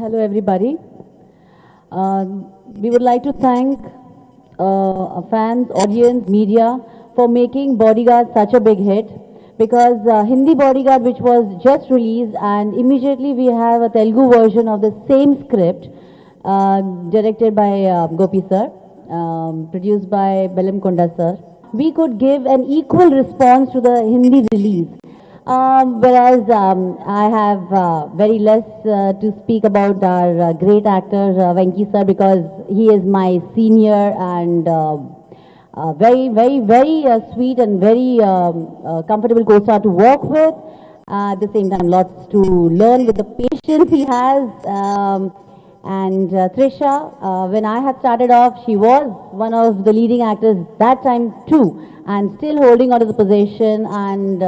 Hello, everybody. Uh, we would like to thank our fans, audience, media for making Bodyguard such a big hit because Hindi Bodyguard, which was just released, and immediately we have a Telugu version of the same script directed by Gopi sir, produced by Belam Konda sir. We could give an equal response to the Hindi release. Whereas I have very less to speak about our great actor Venki sir because he is my senior and very sweet and very comfortable co-star to work with. At the same time, lots to learn with the patience he has. And Trisha, when I had started off, she was one of the leading actors that time too, and still holding on to the position and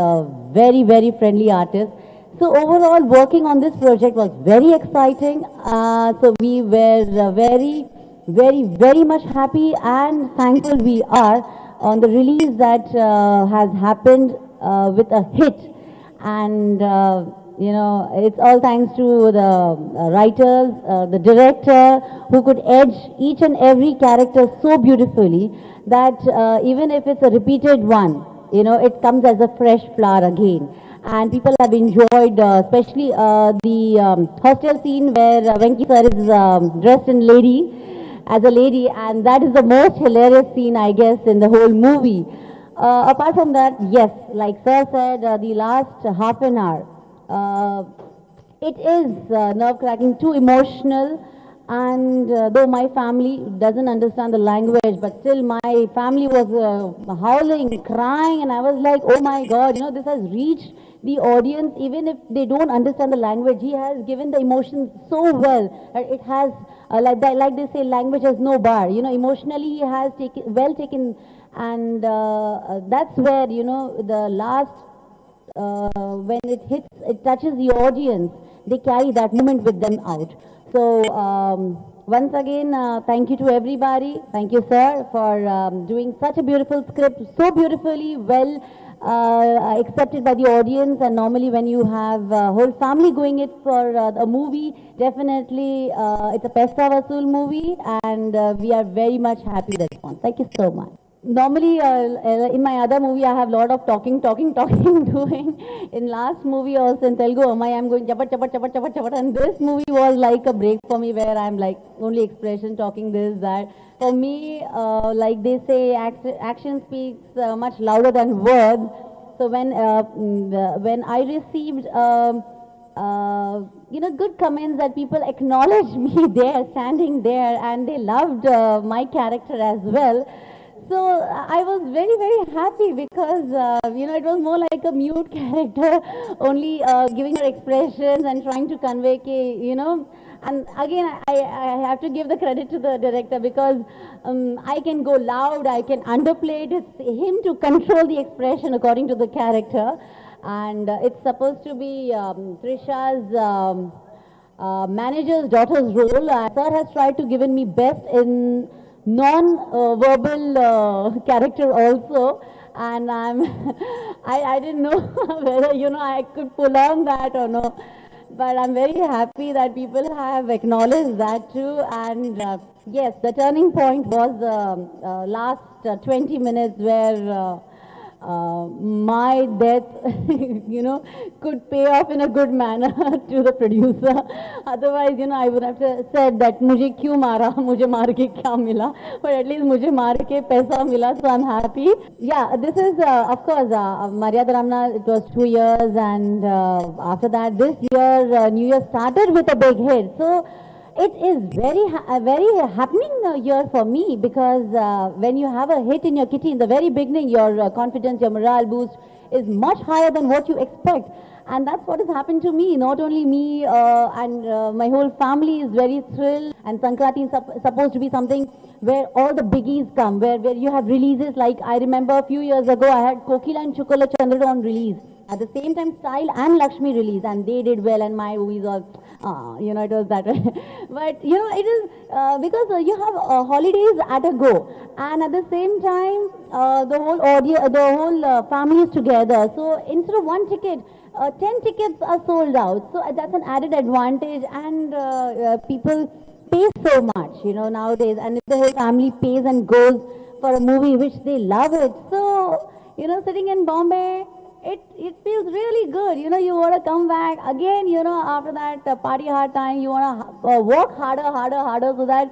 very friendly artist. So overall, working on this project was very exciting. So we were very much happy and thankful we are on the release that has happened with a hit. And it's all thanks to the writers, the director, who could edge each and every character so beautifully that even if it's a repeated one, it comes as a fresh flower again. And people have enjoyed, especially the hostel scene where Venki sir is dressed in as a lady, and that is the most hilarious scene, I guess, in the whole movie. Apart from that, yes, like sir said, the last half an hour, it is nerve-cracking, too emotional, and though my family doesn't understand the language, but still my family was howling, crying, and I was like, oh my God, this has reached the audience, even if they don't understand the language. He has given the emotions so well. It has, like they say, language has no bar. Emotionally he has taken, and that's where, the last when it hits, it touches the audience, they carry that moment with them out. So once again, thank you to everybody. Thank you, sir, for doing such a beautiful script, so beautifully well accepted by the audience. And normally when you have a whole family going it for a movie, definitely it's a Pesta Vasool movie, and we are very much happy with the response. Thank you so much. Normally, in my other movie, I have a lot of talking doing. In last movie also in Telugu, I'm going chapat. And this movie was like a break for me where I'm like only expression, talking this, that. For me, like they say, action speaks much louder than words. So when I received, good comments that people acknowledged me there, standing there, and they loved my character as well. So I was very happy because it was more like a mute character, only giving her expressions and trying to convey, and again I have to give the credit to the director because I can go loud, I can underplay it. It's him to control the expression according to the character, and it's supposed to be Trisha's manager's daughter's role. Sir has tried to given me best in non-verbal character also, and I didn't know whether I could pull on that or no, but I'm very happy that people have acknowledged that too. And yes, the turning point was the last 20 minutes where my death, could pay off in a good manner to the producer. Otherwise, I would have said that मुझे क्यों मारा, मुझे मार के क्या मिला? But at least मुझे मार के पैसा मिला, so I'm happy. Yeah, this is of course Maryada Ramana. It was 2 years, and after that, this year New Year started with a big hit. So it is very happening year for me because when you have a hit in your kitty in the very beginning, your confidence, your morale boost is much higher than what you expect. And that's what has happened to me. Not only me and my whole family is very thrilled. And Sankranti is supposed to be something where all the biggies come, where you have releases. Like I remember a few years ago, I had Kokila and Chukala Chandra on release. At the same time, Style and Lakshmi released, and they did well, and my movies all, it was that way. But it is because you have holidays at a go, and at the same time, the whole family is together. So instead of one ticket, 10 tickets are sold out. So that's an added advantage, and people pay so much, nowadays. And if the whole family pays and goes for a movie which they love it, so sitting in Bombay, it feels really good. You want to come back again. After that party hard time, you want to work harder, so that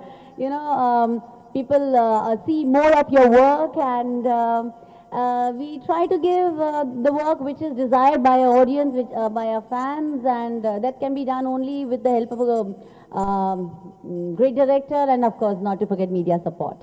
people see more of your work, and we try to give the work which is desired by our audience, by our fans, and that can be done only with the help of a great director, and of course, not to forget media support.